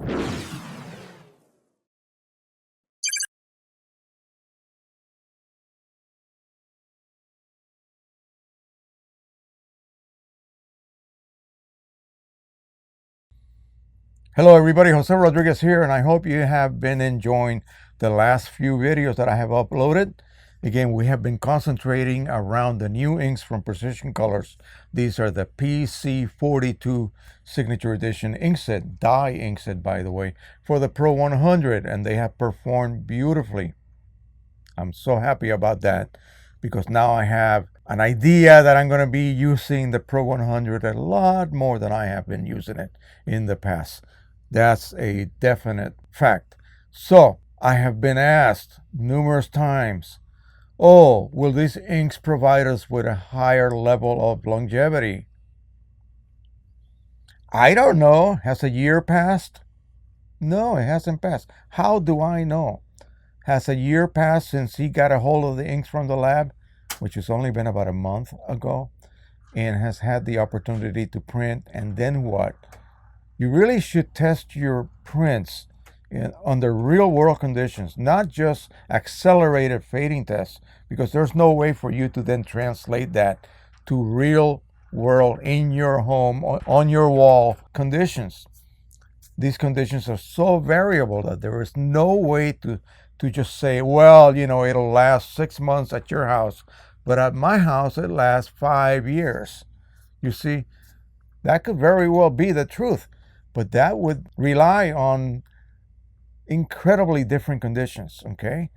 Hello everybody, Jose Rodriguez here, and I hope you have been enjoying the last few videos that I have uploaded. Again, we have been concentrating around the new inks from Precision Colors. These are the PC42 Signature Edition inkset, dye inkset by the way, for the Pro 100, and they have performed beautifully. I'm so happy about that because now I have an idea that I'm going to be using the Pro 100 a lot more than I have been using it in the past. That's a definite fact. So I have been asked numerous times, oh, will these inks provide us with a higher level of longevity? I don't know. Has a year passed? No, it hasn't passed. How do I know? Has a year passed since he got a hold of the inks from the lab, which has only been about a month ago, and has had the opportunity to print? And then what? You really should test your prints under real world conditions, not just accelerated fading tests, because there's no way for you to then translate that to real world in your home, on your wall conditions. These conditions are so variable that there is no way to just say, well, it'll last 6 months at your house, but at my house it lasts 5 years. You see, that could very well be the truth, but that would rely on incredibly different conditions. Okay,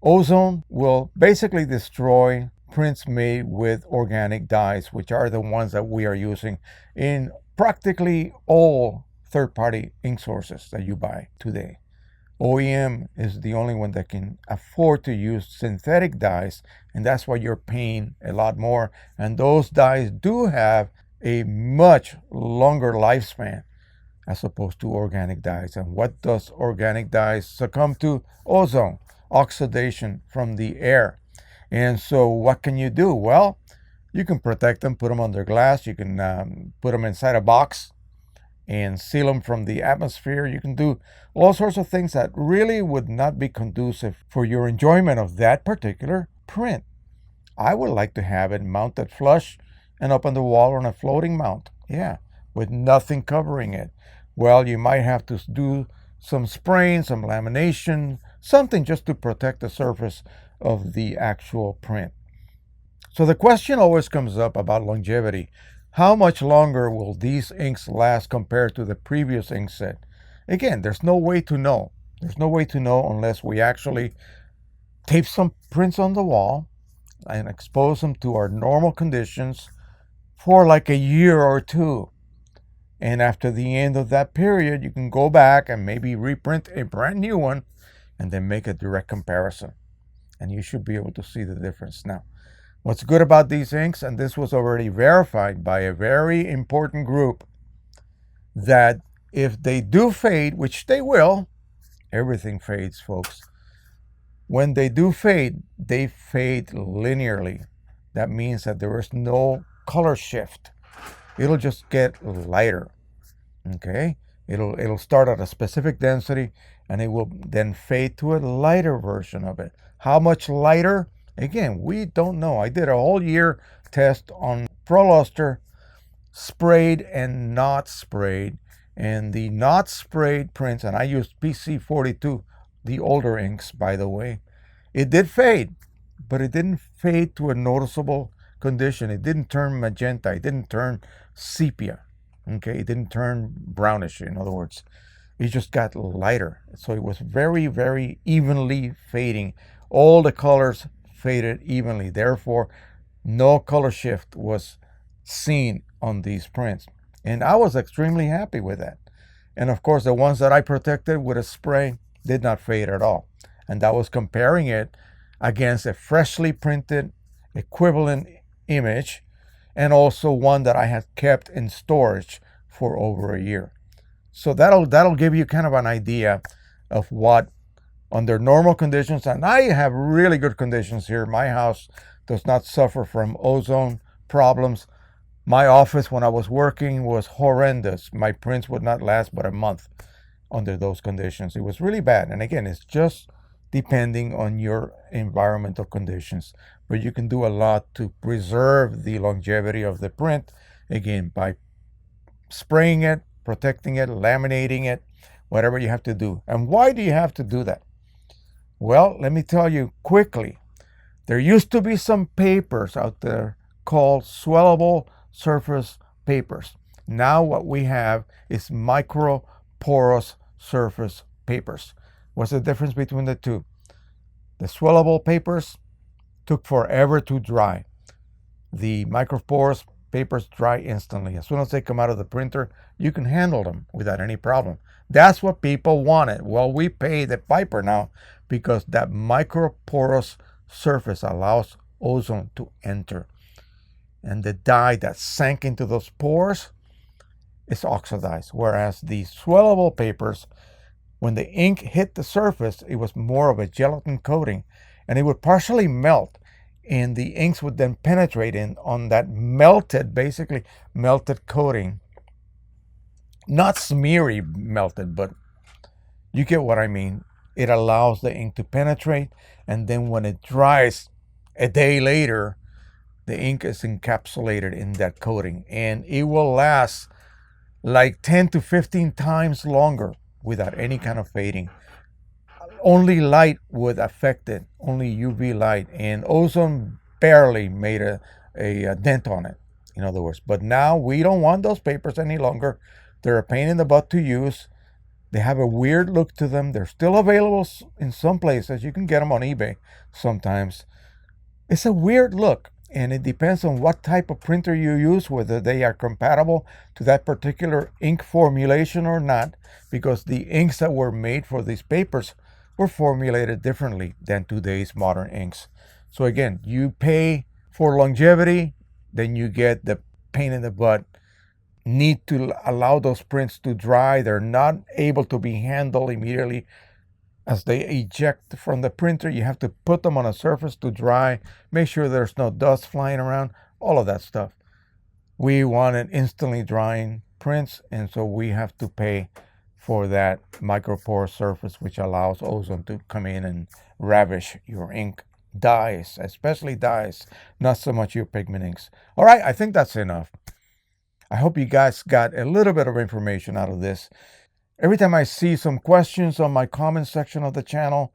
ozone will basically destroy prints made with organic dyes, which are the ones that we are using in practically all third-party ink sources that you buy today. OEM is the only one that can afford to use synthetic dyes, and that's why you're paying a lot more. And those dyes do have a much longer lifespan as opposed to organic dyes. And what does organic dyes succumb to? Ozone, oxidation from the air. And so what can you do? Well, you can protect them, put them under glass. You can put them inside a box and seal them from the atmosphere. You can do all sorts of things that really would not be conducive for your enjoyment of that particular print. I would like to have it mounted flush and up on the wall on a floating mount. Yeah, with nothing covering it. Well, you might have to do some spraying, some lamination, something just to protect the surface of the actual print. So the question always comes up about longevity. How much longer will these inks last compared to the previous ink set? Again, there's no way to know. There's no way to know unless we actually tape some prints on the wall and expose them to our normal conditions for like a year or two. And after the end of that period, you can go back and maybe reprint a brand new one and then make a direct comparison. And you should be able to see the difference. Now, what's good about these inks, and this was already verified by a very important group, that if they do fade, which they will, everything fades, folks. When they do fade, they fade linearly. That means that there is no color shift. It'll just get lighter. Okay, it'll start at a specific density and it will then fade to a lighter version of it. How much lighter? Again, we don't know. I did a whole year test on ProLuster, sprayed and not sprayed, and the not sprayed prints, and I used PC42, the older inks by the way, it did fade, but it didn't fade to a noticeable condition. It didn't turn magenta, it didn't turn sepia. Okay, it didn't turn brownish, in other words. It just got lighter. So it was very, very evenly fading. All the colors faded evenly. Therefore, no color shift was seen on these prints. And I was extremely happy with that. And of course, the ones that I protected with a spray did not fade at all. And that was comparing it against a freshly printed equivalent image, and also one that I had kept in storage for over a year. So that'll give you kind of an idea of what under normal conditions, and I have really good conditions here. My house does not suffer from ozone problems. My office when I was working was horrendous. My prints would not last but a month. under those conditions. It was really bad. And again, it's just depending on your environmental conditions. But you can do a lot to preserve the longevity of the print, again, by spraying it, protecting it, laminating it, whatever you have to do. And why do you have to do that? Well, let me tell you quickly. There used to be some papers out there called swellable surface papers. Now what we have is micro porous surface papers. What's the difference between the two? The swellable papers took forever to dry. The microporous papers dry instantly. As soon as they come out of the printer, you can handle them without any problem. That's what people wanted. Well, we pay the piper now because that microporous surface allows ozone to enter. And the dye that sank into those pores is oxidized. Whereas the swellable papers, when the ink hit the surface, it was more of a gelatin coating, and it would partially melt, and the inks would then penetrate in on that melted, basically melted coating. Not smeary melted, but you get what I mean. It allows the ink to penetrate, and then when it dries a day later, the ink is encapsulated in that coating, and it will last like 10 to 15 times longer without any kind of fading. Only light would affect it, only UV light, and ozone barely made a dent on it, in other words. But now we don't want those papers any longer. They're a pain in the butt to use. They have a weird look to them. They're still available in some places. You can get them on eBay sometimes. It's a weird look, and it depends on what type of printer you use, whether they are compatible to that particular ink formulation or not, because the inks that were made for these papers were formulated differently than today's modern inks. So again, you pay for longevity, then you get the pain in the butt need to allow those prints to dry. They're not able to be handled immediately as they eject from the printer. You have to put them on a surface to dry, make sure there's no dust flying around, all of that stuff. We wanted instantly drying prints, and so we have to pay for that micropore surface, which allows ozone to come in and ravish your ink dyes, especially dyes, not so much your pigment inks. All right, I think that's enough. I hope you guys got a little bit of information out of this. Every time I see some questions on my comment section of the channel,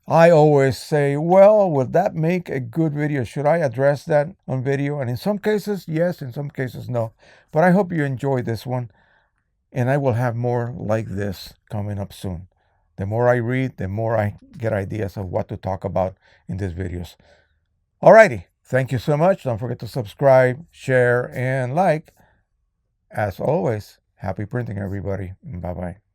I always say, well, would that make a good video? Should I address that on video? And in some cases, yes, in some cases, no. But I hope you enjoyed this one, and I will have more like this coming up soon. The more I read, the more I get ideas of what to talk about in these videos. Alrighty, thank you so much. Don't forget to subscribe, share, and like. As always, happy printing, everybody. Bye-bye.